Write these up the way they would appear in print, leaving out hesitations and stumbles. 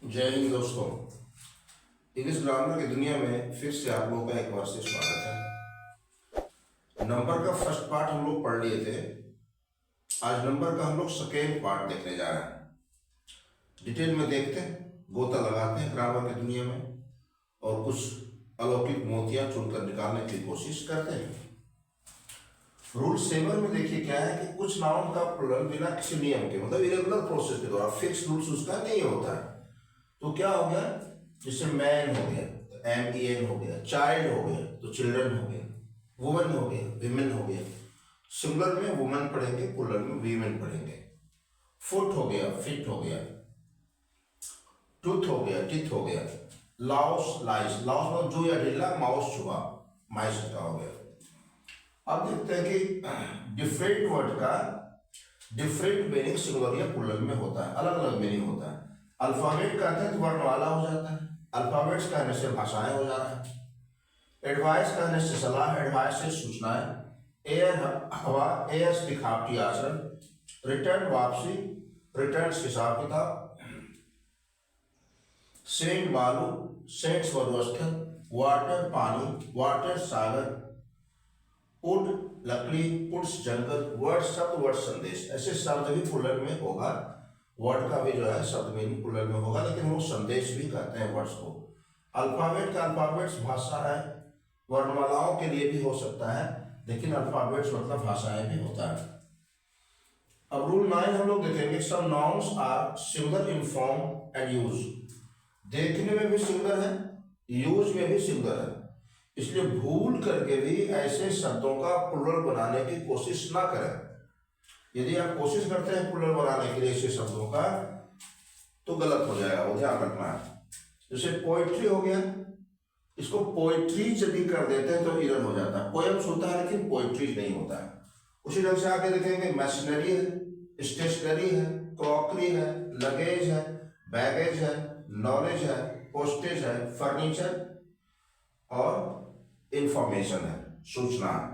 जय हिंद दोस्तों। English grammar की दुनिया में फिर से आप लोगों का एक बार से स्वागत है। नंबर का फर्स्ट पार्ट हम लोग पढ़ लिए थे। आज नंबर का हम लोग सेकेंड पार्ट देखने जा रहे हैं। डिटेल में देखते हैं, गोता लगाते हैं ग्रामर की दुनिया में और कुछ अलौकिक मोतियां चुनकर निकालने की कोशिश करते हैं। रूल 7 में देखिए क्या है कि कुछ नाउन का प्लुरल बिना किसी नियम के मतलब इरेगुलर प्रोसेस के द्वारा फिक्स रूल्स उसका नहीं होता है। तो क्या हो गया, जैसे मैन हो गया तो MEN हो गया, चाइल्ड हो गया तो चिल्ड्रन हो गया, वुमन हो गया विमेन हो गया। सिंगुलर में वुमन पढ़ेंगे, प्लुरल में वीमेन पढ़ेंगे। फुट हो गया, फिट हो गया, टूथ हो गया, टिथ हो गया, लाउस लाइस, लाउस मतलब जो या ढीला, माउस छुआ, माइस का हो गया। अब देखते हैं कि डिफरेंट वर्ड का डिफरेंट मीनिंग सिंगुलर या प्लुरल में होता है, अलग अलग मीनिंग होता है। अल्फाबेट कहते हैं तो वर्णमाला हो जाता है, अल्फाबेट्स कहने से भाषाएं हो जा रहा है। एडवाइस कहने से सलाह, एडवाइस से सूचनाएं। एयर हवा, एयर दिखावटी आचरण। रिटर्न वापसी, रिटर्न हिसाब किताब। सेंट बालू, सेंट्स वस्तु। वाटर पानी, वाटर सागर। वुड लकड़ी, वुड्स जंगल। वर्ड शब्द, वर्ड संदेश। ऐसे शब्द भी प्लुरल में होगा, वर्ड का भी जो है शब्द मीनिंग प्लुरल में होगा, लेकिन वो संदेश भी कहते हैं वर्ड्स को। अल्फाबेट का अल्फाबेट्स भाषा है, वर्णमालाओं के लिए भी हो सकता है, लेकिन अल्फाबेट्स मतलब भाषाएं भी होता है। अब रूल 9 हम लोग देखेंगे। Some nouns are singular in form and use. देखने में भी सिंगुलर है, यूज में भी सिंगुलर है, इसलिए भूल करके भी ऐसे शब्दों का प्लुरल बनाने की कोशिश ना करें। यदि आप कोशिश करते हैं प्लुरल बनाने के लिए ऐसे शब्दों का तो गलत हो जाएगा, वो ध्यान रखना है। जैसे पोइट्री हो गया, इसको पोइट्री यदि कर देते हैं तो इरर हो जाता है। पोएम्स होता है लेकिन पोइट्री नहीं होता है। उसी ढंग से आगे देखेंगे मशीनरी है, स्टेशनरी है, क्रॉकरी है, लगेज है, बैगेज है, नॉलेज है, पोस्टेज है, फर्नीचर और इंफॉर्मेशन है, सूचना है।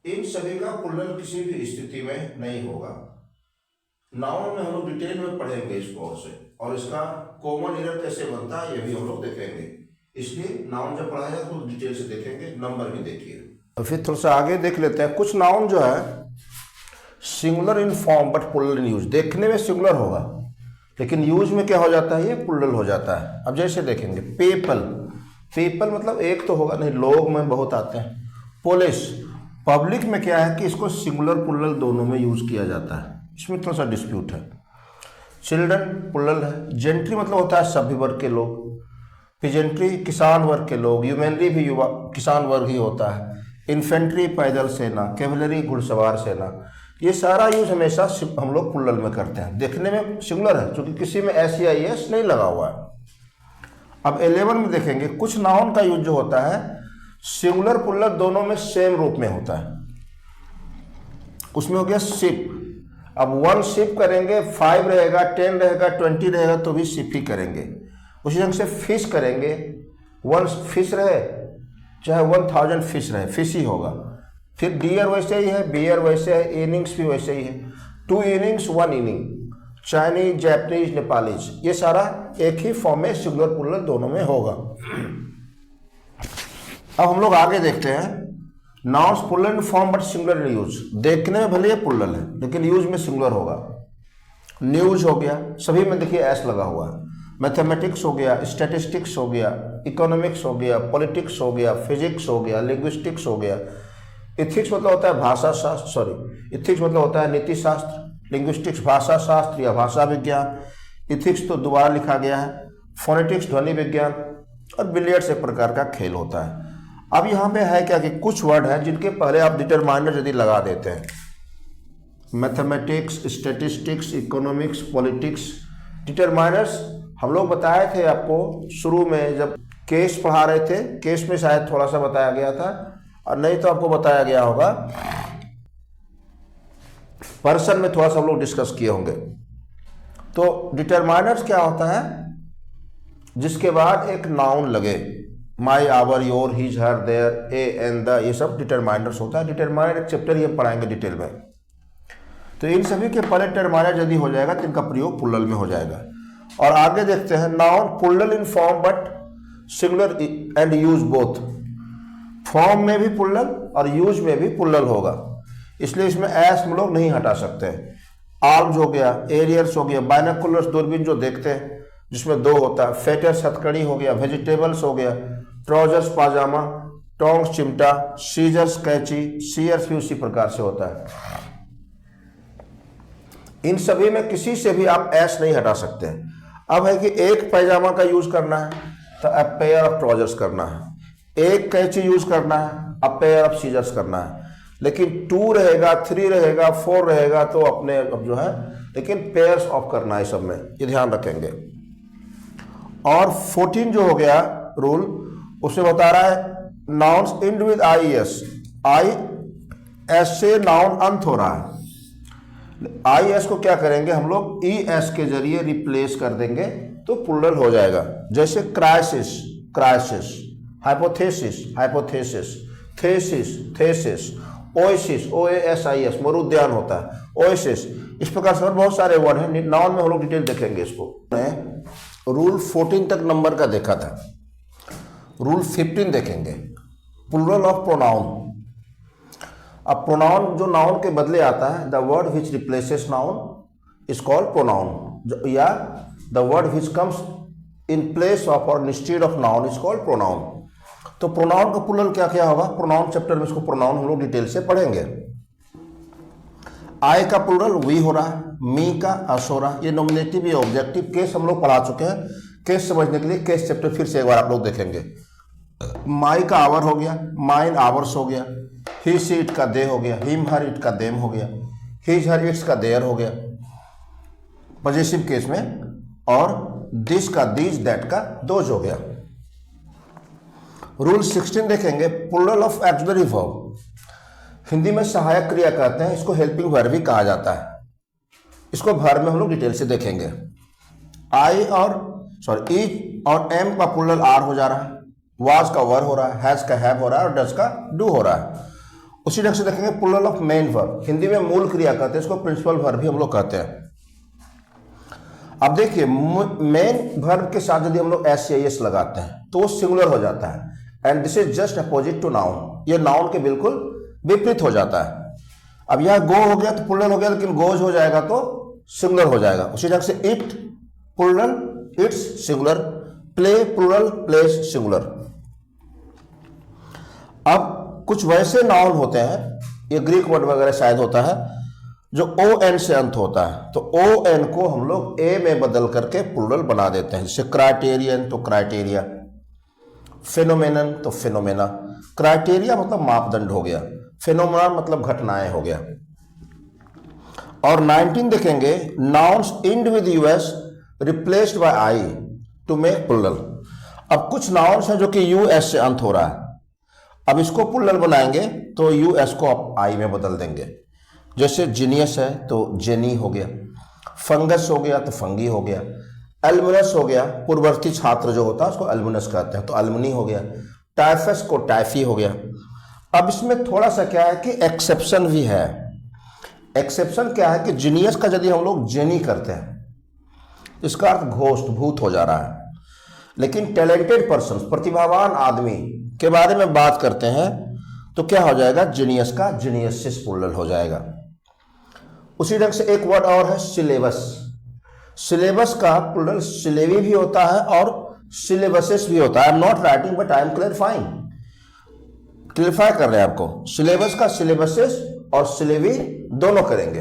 इन सभी का प्लुरल किसी भी स्थिति में नहीं होगा। नाउन में हम लोग डिटेल में पढ़ेंगे इस कोर्स से, और इसका कॉमन एरर कैसे बनता है ये भी हम लोग देखेंगे। इसलिए नाउन जब पढ़ाया जाए तो डिटेल से देखेंगे। नंबर भी देखिए, तो फिर थोड़ा सा आगे देख लेते हैं। कुछ नाउन जो है singular in form but plural in use. देखने में सिंगुलर होगा लेकिन यूज में क्या हो जाता है, ये प्लुरल हो जाता है। अब जैसे देखेंगे पीपल, पीपल मतलब एक तो होगा नहीं, लोग में बहुत आते हैं। पुलिस, पब्लिक में क्या है कि इसको सिंगुलर प्लुरल दोनों में यूज किया जाता है, इसमें थोड़ा सा डिस्प्यूट है। चिल्ड्रन प्लुरल है। जेंट्री मतलब होता है सभ्य वर्ग के लोग। पिजेंट्री किसान वर्ग के लोग। ह्यूमनरी भी युवा किसान वर्ग ही होता है। इन्फेंट्री पैदल सेना। कैवलरी घुड़सवार सेना। ये सारा यूज हमेशा हम लोग प्लुरल में करते हैं। देखने में सिंगुलर है क्योंकि किसी में SEIS नहीं लगा हुआ है। अब 11 में देखेंगे कुछ नाउन का यूज जो होता है सिंगुलर प्लुरल दोनों में सेम रूप में होता है। उसमें हो गया शिप। अब 1 शिप करेंगे, 5 रहेगा, 10 रहेगा, 20 रहेगा तो भी शिप ही करेंगे। उसी ढंग से फिश करेंगे, 1 फिश रहे चाहे 1000 फिश रहे, फिश ही होगा। फिर डियर वैसे ही है, बियर वैसे है, इनिंग्स भी वैसे ही है। 2 innings 1 inning. Chinese, Japanese, Nepalese, ये सारा एक ही फॉर्म में सिंगुलर प्लुरल दोनों में होगा। अब हम लोग आगे देखते हैं। Nouns plural in form but singular in use. देखने में भले ये प्लुरल है लेकिन यूज में सिंगुलर होगा। न्यूज हो गया, सभी में देखिए एस लगा हुआ है। मैथमेटिक्स हो गया, स्टैटिस्टिक्स हो गया, इकोनॉमिक्स हो गया, पॉलिटिक्स हो गया, फिजिक्स हो गया, लिंग्विस्टिक्स हो गया। इथिक्स मतलब होता है भाषा शास्त्र, इथिक्स मतलब होता है नीति शास्त्र। लिंग्विस्टिक्स भाषा शास्त्र या भाषा विज्ञान। इथिक्स तो दोबारा लिखा गया है। फोनेटिक्स ध्वनि विज्ञान। और बिलियर्ड्स एक प्रकार का खेल होता है। अब यहाँ पे है क्या कि कुछ वर्ड हैं जिनके पहले आप डिटरमाइनर यदि लगा देते हैं, mathematics, statistics, economics, politics, determiners हम लोग बताए थे आपको शुरू में जब केस पढ़ा रहे थे। केस में शायद थोड़ा सा बताया गया था, और नहीं तो आपको बताया गया होगा पर्सन में, थोड़ा सा हम लोग डिस्कस किए होंगे। तो डिटरमाइनर्स क्या होता है, जिसके बाद एक नाउन लगे। My, our, your, his, her, their, a, an, the, ये सब डिटरमाइनर्स होता है। डिटरमाइनर एक चैप्टर ये पढ़ाएंगे डिटेल में। तो इन सभी के पहले डिटरमाइनर यदि हो जाएगा तो इनका प्रयोग प्लुरल में हो जाएगा। और आगे देखते हैं noun plural in form but singular and use both. Form में भी प्लूरल और यूज में भी प्लूरल होगा, इसलिए इसमें एस हम लोग नहीं हटा सकते। आर्म्स हो गया, एरियर्स हो गया, बाइनोकुलर्स दूरबीन जो देखते हैं जिसमें 2 होता है, फेटस हथकड़ी हो गया, वेजिटेबल्स हो गया, ट्राउजर्स पाजामा, टोंग्स चिमटा, सीजर्स कैंची, सीयर्स भी उसी प्रकार से होता है। इन सभी में किसी से भी आप एस नहीं हटा सकते। अब है कि एक पैजामा का यूज करना है तो अ पेयर ऑफ ट्राउजर्स करना है, एक कैंची यूज करना है, अ पेयर ऑफ सीजर्स करना है। लेकिन 2 रहेगा, 3 रहेगा, 4 रहेगा तो अपने अब जो है, लेकिन पेयर्स ऑफ करना है सब में, ये ध्यान रखेंगे। और 14 जो हो गया रूल, उसमें बता रहा है nouns end with I S से नाउन अंत हो रहा है। आई एस को क्या करेंगे हम लोग, ई एस के जरिए रिप्लेस कर देंगे तो प्लूरल हो जाएगा। जैसे crisis, crisis, hypothesis, hypothesis, thesis, thesis, oasis, OASIS, मरुद्यान होता है, ओएसिस। इस प्रकार से और बहुत सारे वर्ड हैं, नाउन में हम लोग डिटेल देखेंगे इसको। रूल 14 तक नंबर का देखा था, रूल 15 देखेंगे, प्लूरल ऑफ प्रोनाउन। अब प्रोनाउन जो नाउन के बदले आता है, the word which replaces noun is called pronoun, या the word which comes in place of or instead of noun is called pronoun. तो प्रोनाउन का प्लूरल क्या क्या होगा, प्रोनाउन चैप्टर में इसको प्रोनाउन हम लोग डिटेल से पढ़ेंगे। आई का प्लूरल वी हो रहा है, मी का अस हो रहा है, ये नॉमिनेटिव या ऑब्जेक्टिव। केस हम लोग पढ़ा चुके हैं, केस समझने के लिए केस चैप्टर फिर से एक बार आप लोग देखेंगे। माई का आवर हो गया, माइन आवर्स हो गया, ही सी इट का दे हो गया, हिम हर इट का देम हो गया, हिज हर इट्स का देयर हो गया पॉजिटिव केस में, और दिस का दीज दैट का दोज हो गया। रूल 16 देखेंगे, plural of auxiliary verb. Hindi में सहायक क्रिया कहते हैं, इसको हेल्पिंग वर्ब भी कहा जाता है। इसको वर्ब में हम लोग डिटेल से देखेंगे। आई और ई और एम का प्लूरल आर हो जा रहा है, वाज का वर हो रहा है, हैज का हैव हो रहा है, और डज का डू हो रहा है। उसी ढंग से देखेंगे plural of main verb. Hindi में मूल क्रिया कहते हैं, इसको प्रिंसिपल वर्ब भी हम लोग कहते हैं। अब देखिए मेन वर्ब के साथ यदि हम लोग एस या एस लगाते हैं तो वो सिंगुलर हो जाता है, and this is just opposite to noun. ये नाउन के बिल्कुल विपरीत हो जाता है। अब यह गो हो गया तो प्लूरल हो गया, लेकिन गोज हो जाएगा तो सिंगुलर हो जाएगा। उसी ढंग से eat plural eats singular, play plural plays singular. अब कुछ वैसे नाउन होते हैं, ये ग्रीक वर्ड वगैरह शायद होता है, जो ओ एन से अंत होता है, तो ओ एन को हम लोग ए में बदल करके प्लूरल बना देते हैं। जैसे क्राइटेरियन तो क्राइटेरिया, फेनोमेनन तो फेनोमेना। क्राइटेरिया मतलब मापदंड हो गया, फेनोमेना मतलब घटनाएं हो गया। और 19 देखेंगे, nouns end with US replaced by I to make plural. अब कुछ नाउन्स हैं जो कि यूएस से अंत हो रहा है, अब इसको प्लूरल बनाएंगे तो यूएस को आप आई में बदल देंगे। जैसे जीनियस है तो जेनी हो गया, फंगस हो गया तो फंगी हो गया, एल्मुनस हो गया, पूर्ववर्ती छात्र जो होता है उसको एल्मुनस कहते हैं तो एल्मुनी हो गया, टाइफस को टाइफी हो गया। अब इसमें थोड़ा सा क्या है कि एक्सेप्शन भी है। एक्सेप्शन क्या है कि जीनियस का यदि हम लोग जेनी करते हैं इसका अर्थ घोस्ट भूत हो जा रहा है, लेकिन टैलेंटेड पर्सन प्रतिभावान आदमी के बारे में बात करते हैं तो क्या हो जाएगा, जीनियस का जीनियसिस प्लूरल हो जाएगा। उसी ढंग से एक वर्ड और है सिलेबस। सिलेबस का प्लूरल सिलेबी भी होता है और सिलेबसेस भी होता है। I am not writing but I am clarifying, clarify कर रहे हैं आपको। सिलेबस का सिलेबसेस और सिलेबी दोनों करेंगे।